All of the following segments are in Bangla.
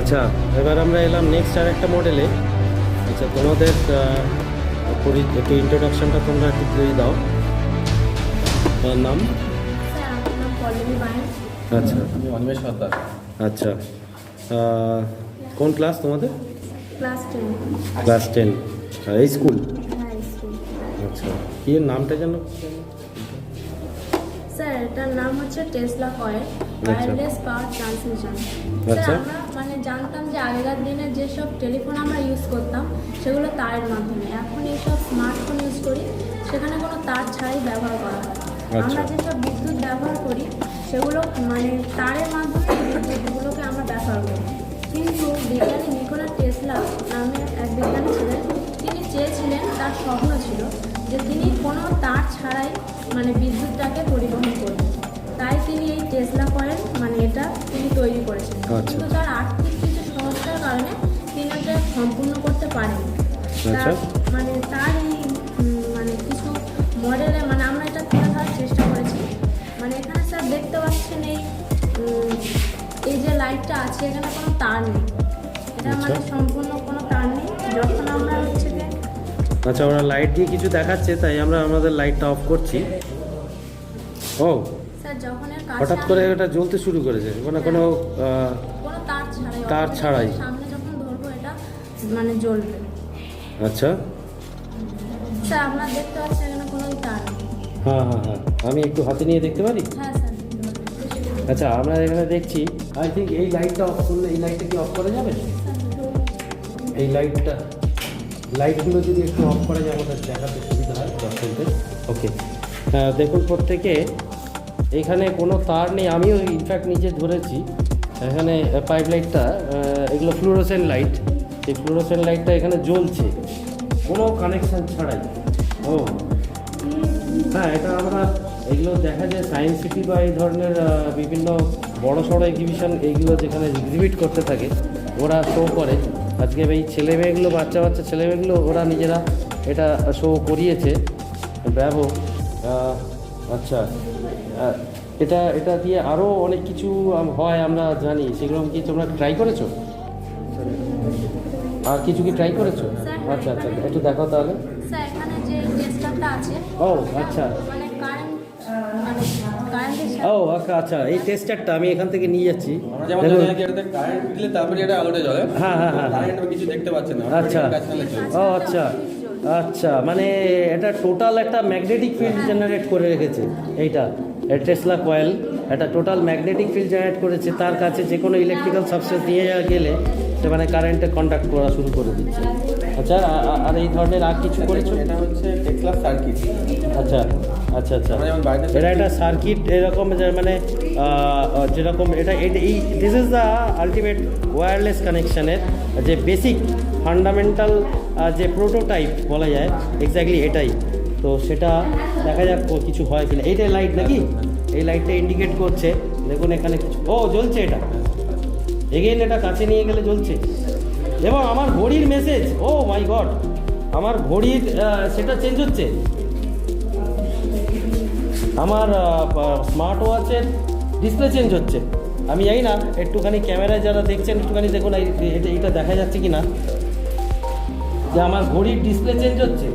আচ্ছা, এবার আমরা এলাম নেক্সট আর একটা মডেলে। আচ্ছা, তোমাদের একটু ইন্ট্রোডাকশনটা তোমরা একটু দিয়ে দাও। নাম? আচ্ছা, আমি অনিমেষ সর্দার। আচ্ছা, কোন ক্লাস তোমাদের? ক্লাস 10। ক্লাস 10। এই স্কুল? হ্যাঁ, স্কুল। আচ্ছা, কি এর নামটা জানো? স্যার এটার নাম হচ্ছে Tesla coil wireless power transmission. আচ্ছা। স্যার আমরা জানতাম যে আগেকার দিনে যেসব টেলিফোন আমরা ইউজ করতাম সেগুলো তারের মাধ্যমে, এখন এইসব স্মার্টফোন ইউজ করি সেখানে কোনো তার ছাড়াই ব্যবহার করা হয়। আমরা যেসব বিদ্যুৎ ব্যবহার করি সেগুলো তারের মাধ্যমে বিদ্যুৎগুলোকে আমরা ব্যবহার করি। কিন্তু বিজ্ঞানী নিকোলা টেসলা নামে এক বিজ্ঞানী ছিলেন, তিনি চেয়েছিলেন, তার স্বপ্ন ছিল যে তিনি কোনো তার ছাড়াই বিদ্যুৎটাকে পরিবহন করবেন। তাই তিনি এই টেসলা কয়েল এটা তিনি তৈরি করেছেন। কিন্তু তার আর্থিক কিছু সমস্যার কারণে তিনি ওটা সম্পূর্ণ করতে পারেননি। তার এই কিছু মডেলে আমরা এটা তুলে ধরার চেষ্টা করেছি। এখানে স্যার দেখতে পাচ্ছেন এই যে লাইটটা আছে, এখানে কোনো তার নেই। এটা সম্পূর্ণ কোনো তার নেই। যখন আমরা আচ্ছা, ওরা লাইট দিয়ে কিছু দেখাচ্ছে, তাই আমরা আমাদের লাইটটা অফ করছি। ও স্যার, যখন হঠাৎ করে এটা জ্বলতে শুরু করেছে, কোনো তার ছাড়াই সামনে যখন ধরবো এটা জ্বলবে। আচ্ছা স্যার, আপনারা দেখতে পাচ্ছেন এখানে কোনো তার নেই। হ্যাঁ হ্যাঁ হ্যাঁ, আমি একটু হাতে নিয়ে দেখতে পারি? হ্যাঁ স্যার। আচ্ছা, আমরা এখানে দেখছি, আই থিঙ্ক এই লাইটটা অফ করলে, এই লাইটটা কি অফ করা যাবে? এই লাইটগুলো যদি একটু অফ করা যায় আমাদের দেখাতে সুবিধা হয় দর্শকদের। ওকে, দেখুন প্রত্যেকে, এখানে কোনো তার নেই। আমিও ইনফ্যাক্ট নিজে ধরেছি এখানে পাইপ লাইটটা, এগুলো ফ্লুরোসেন্ট লাইট। এই ফ্লুরোসেন্ট লাইটটা এখানে জ্বলছে কোনো কানেকশান ছাড়াই। ও হ্যাঁ, এটা আমরা এগুলো দেখা যায় সায়েন্স সিটি বা এই ধরনের বিভিন্ন বড় সড়ো এক্সিবিশন, এইগুলো যেখানে এক্সিবিট করতে থাকে ওরা শো করে। আজকে এই ছেলেমেয়েগুলো, বাচ্চা ছেলেমেয়েগুলো ওরা নিজেরা এটা শো করিয়েছে আচ্ছা, এটা দিয়ে আরও অনেক কিছু হয় আমরা জানি, সেগুলো কি তোমরা ট্রাই করেছো? আর কিছু কি ট্রাই করেছো? আচ্ছা আচ্ছা, একটু দেখাও তাহলে। স্যার, এখানে যে টেস্টারটা আছে, ও আচ্ছা, ও আচ্ছা আচ্ছা, এই টেস্টারটা আমি এখান থেকে নিয়ে যাচ্ছি। কারেন্ট দিলে তারপরে এটা আলোটা জ্বলে। হ্যাঁ হ্যাঁ হ্যাঁ, কারেন্ট কিছু দেখতে পাচ্ছেন না। আচ্ছা, ও আচ্ছা আচ্ছা, এটা টোটাল একটা ম্যাগনেটিক ফিল্ড জেনারেট করে রেখেছে এইটা, টেসলা কয়েল। একটা টোটাল ম্যাগনেটিক ফিল্ড জেনারেট করেছে, তার কাছে যে কোনো ইলেকট্রিক্যাল সাবস্টেন্স নিয়ে গেলে সে মানে কারেন্টে কন্ডাক্ট করা শুরু করে দিচ্ছে। আচ্ছা, আর এই ধরনের আর কিছু করেছো? এটা হচ্ছে টেসলা সার্কিট। আচ্ছা আচ্ছা আচ্ছা, আমরা যেমন বাড়িতে এটা একটা সার্কিট এরকম যে মানে যেরকম এটা এই this is the ultimate wireless কানেকশানের যে বেসিক ফান্ডামেন্টাল যে প্রোটোটাইপ বলা যায়, এক্স্যাক্টলি এটাই। তো সেটা দেখা যাক কিছু হয় কিনা। এইটাই লাইট নাকি? এই লাইটটা ইন্ডিকেট করছে, দেখুন এখানে কিছু জ্বলছে। এটা এগেইন এটা কাছে নিয়ে গেলে জ্বলছে। এবং আমার ঘড়ির মেসেজ, মাই গড, আমার ঘড়ির সেটা চেঞ্জ হচ্ছে। আমার স্মার্ট ওয়াচের ডিসপ্লে চেঞ্জ হচ্ছে। আমি জানি না, একটুখানি ক্যামেরায় যারা দেখছেন একটুখানি দেখুন এইটা দেখা যাচ্ছে কি না, যে আমার ঘড়ির ডিসপ্লে চেঞ্জ হচ্ছে।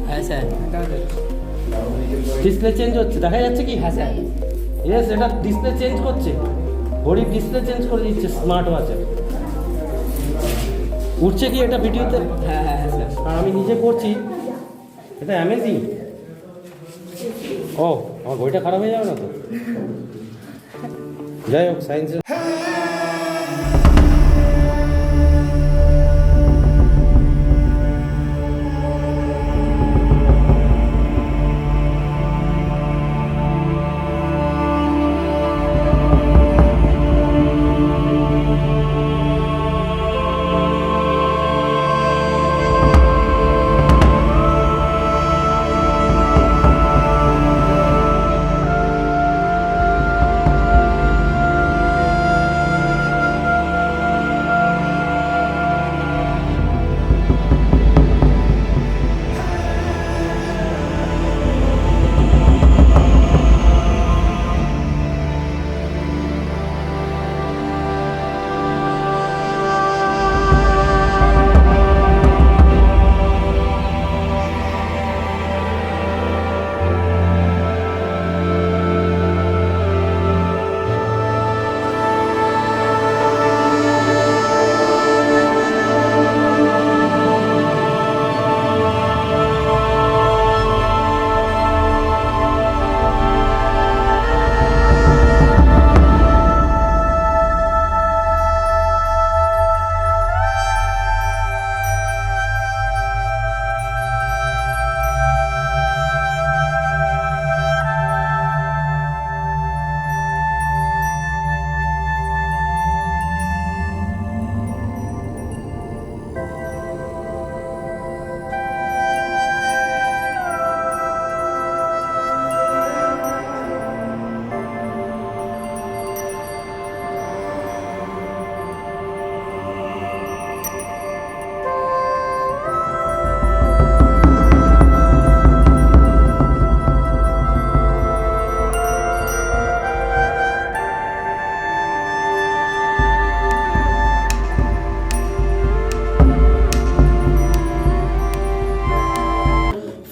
হ্যাঁ স্যার, ডিসপ্লে চেঞ্জ হচ্ছে, দেখা যাচ্ছে কি? হ্যাঁ স্যার। ইয়েস, এটা ডিসপ্লে চেঞ্জ করছে, ঘড়ির ডিসপ্লে চেঞ্জ করে দিচ্ছে স্মার্ট ওয়াচে। উঠছে কি এটা ভিডিওতে? হ্যাঁ হ্যাঁ হ্যাঁ স্যার। আর আমি নিজে করছি, এটা অ্যামেজিং। আমার ঘড়িটা খারাপ হয়ে যাবে না তো? যাই হোক, সায়েন্সের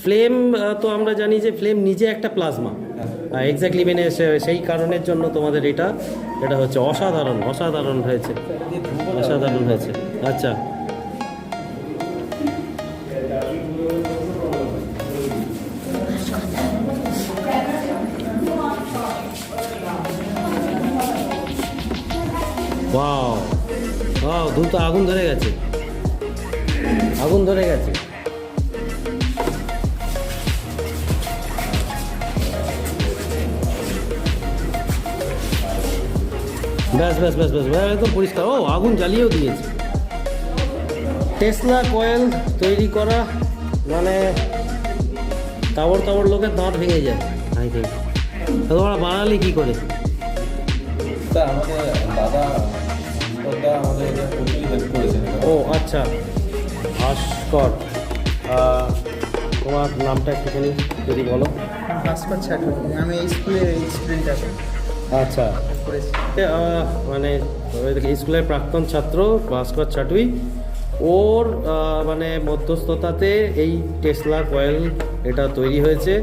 ফ্লেম, তো আমরা জানি যে ফ্লেম নিজে একটা প্লাজমা, এক্স্যাক্টলি মানে সেই কারণের জন্য তোমাদের এটা হচ্ছে অসাধারণ হয়েছে, অসাধারণ হয়েছে। আচ্ছা, ওয়াও, দ্রুত আগুন ধরে গেছে। ব্যাস একদম পরিষ্কার। আগুন জ্বালিয়েও দিয়েছে। টেসলা কয়েল তৈরি করা মানে তাবড় লোকের দাঁত ভেঙে যায়, আই থিঙ্ক। তোমরা বানালি কি করে? স্যার আমাদের দাদা আমাদের প্রচুর হেল্প করেছেন। আচ্ছা, ভাস্কর, তোমার নামটা একটুখানি যদি বলো। ভাস্কর ছাটুই, আমি এই স্কুলের স্টুডেন্ট আছি। আচ্ছা, মানে স্কুলের প্রাক্তন ছাত্র ভাস্কর ছাটুই, ওর মানে মধ্যস্থতাতে এই টেসলা কয়েল এটা তৈরি হয়েছে।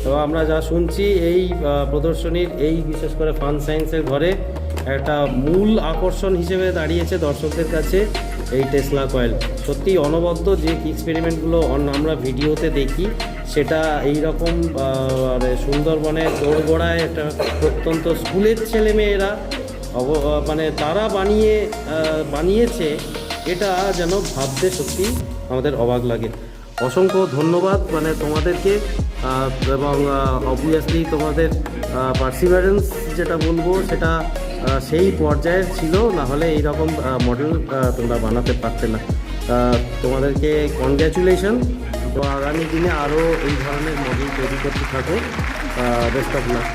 এবং আমরা যা শুনছি এই প্রদর্শনীর এই বিশেষ করে ফান সায়েন্সের ঘরে একটা মূল আকর্ষণ হিসেবে দাঁড়িয়েছে দর্শকদের কাছে এই টেসলা কয়েল। সত্যি অনবদ্য যে এক্সপেরিমেন্টগুলো আমরা ভিডিওতে দেখি, সেটা এই রকম সুন্দরবনে দোরগোড়ায় একটা প্রত্যন্ত স্কুলের ছেলেমেয়েরা মানে তারা বানিয়েছে, এটা যেন ভাবতে সত্যি আমাদের অবাক লাগে। অসংখ্য ধন্যবাদ মানে তোমাদেরকে, এবং অবভিয়াসলি তোমাদের পার্সিভারেন্স যেটা বলবো সেটা সেই পর্যায়ের ছিল, না হলে এইরকম মডেল তোমরা বানাতে পারতে না। তোমাদেরকে কনগ্র্যাচুলেশন। তো আগামী দিনে আরও এই ধরনের মডেল তৈরি করতে থাকো। Best of luck.